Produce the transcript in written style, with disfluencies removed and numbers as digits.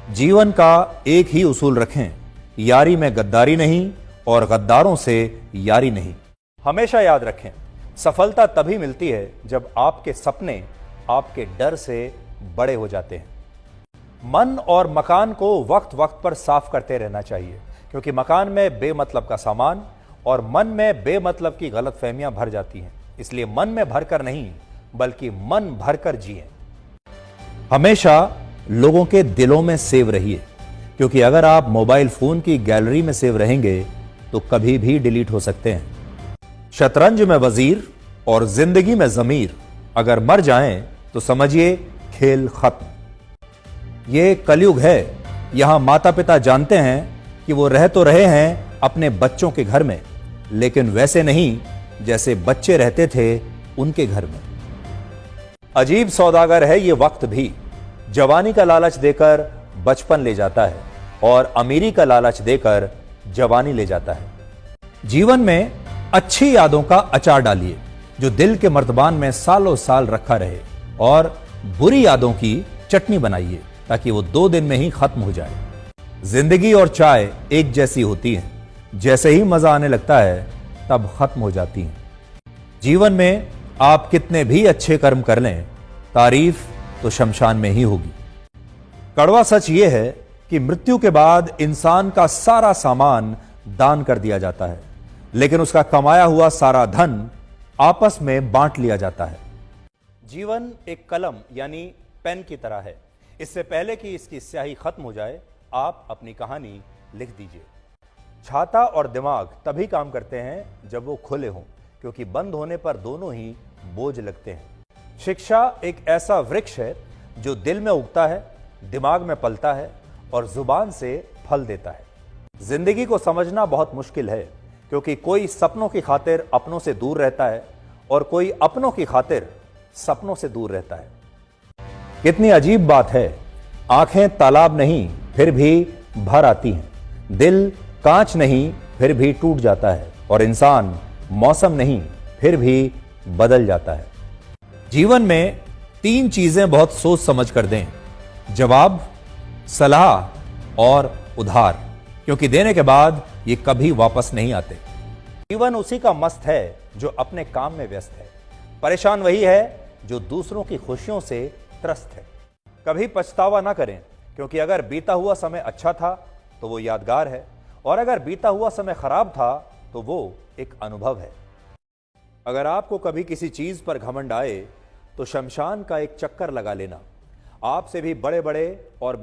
जीवन का एक ही उसूल रखें, यारी में गद्दारी नहीं और गद्दारों से यारी नहीं। हमेशा याद रखें, सफलता तभी मिलती है जब आपके सपने आपके डर से बड़े हो जाते हैं। मन और मकान को वक्त वक्त पर साफ करते रहना चाहिए, क्योंकि मकान में बेमतलब का सामान और मन में बेमतलब की गलतफहमियां भर जाती हैं। इसलिए मन में भरकर नहीं, बल्कि मन भरकर जिएं। हमेशा लोगों के दिलों में सेव रहिए, क्योंकि अगर आप मोबाइल फोन की गैलरी में सेव रहेंगे तो कभी भी डिलीट हो सकते हैं। शतरंज में वजीर और जिंदगी में जमीर अगर मर जाएं तो समझिए खेल खत्म। ये कलयुग है। यहां माता पिता जानते हैं कि वो रह तो रहे हैं अपने बच्चों के घर में, लेकिन वैसे नहीं जैसे बच्चे रहते थे उनके घर में। अजीब सौदागर है ये वक्त भी। जवानी का लालच देकर बचपन ले जाता है और अमीरी का लालच देकर जवानी ले जाता है। जीवन में अच्छी यादों का अचार डालिए जो दिल के मर्तबान में सालों साल रखा रहे, और बुरी यादों की चटनी बनाइए ताकि वो 2 दिन में ही खत्म हो जाए। जिंदगी और चाय एक जैसी होती हैं, जैसे ही मजा आने लगता है तब खत्म हो जाती हैं। जीवन में आप कितने भी अच्छे कर्म कर लें, तारीफ तो शमशान में ही होगी। कड़वा सच यह है कि मृत्यु के बाद इंसान का सारा सामान दान कर दिया जाता है, लेकिन उसका कमाया हुआ सारा धन आपस में बांट लिया जाता है। जीवन एक कलम यानी पेन की तरह है। इससे पहले कि इसकी स्याही खत्म हो जाए, आप अपनी कहानी लिख दीजिए। छाता और दिमाग तभी काम करते हैं जब वो खुले हों, क्योंकि बंद होने पर दोनों ही बोझ लगते हैं। शिक्षा एक ऐसा वृक्ष है जो दिल में उगता है, दिमाग में पलता है और जुबान से फल देता है। जिंदगी को समझना बहुत मुश्किल है, क्योंकि कोई सपनों की खातिर अपनों से दूर रहता है और कोई अपनों की खातिर सपनों से दूर रहता है। कितनी अजीब बात है, आंखें तालाब नहीं फिर भी भर आती हैं, दिल कांच नहीं फिर भी टूट जाता है, और इंसान मौसम नहीं फिर भी बदल जाता है। जीवन में 3 चीजें बहुत सोच समझ कर दें: जवाब, सलाह और उधार, क्योंकि देने के बाद ये कभी वापस नहीं आते। जीवन उसी का मस्त है जो अपने काम में व्यस्त है। परेशान वही है जो दूसरों की खुशियों से त्रस्त है। कभी पछतावा ना करें, क्योंकि अगर बीता हुआ समय अच्छा था तो वो यादगार है, और अगर बीता हुआ समय खराब था तो वो एक अनुभव है। अगर आपको कभी किसी चीज पर घमंड आए तो शमशान का एक चक्कर लगा लेना। आपसे भी बड़े बड़े और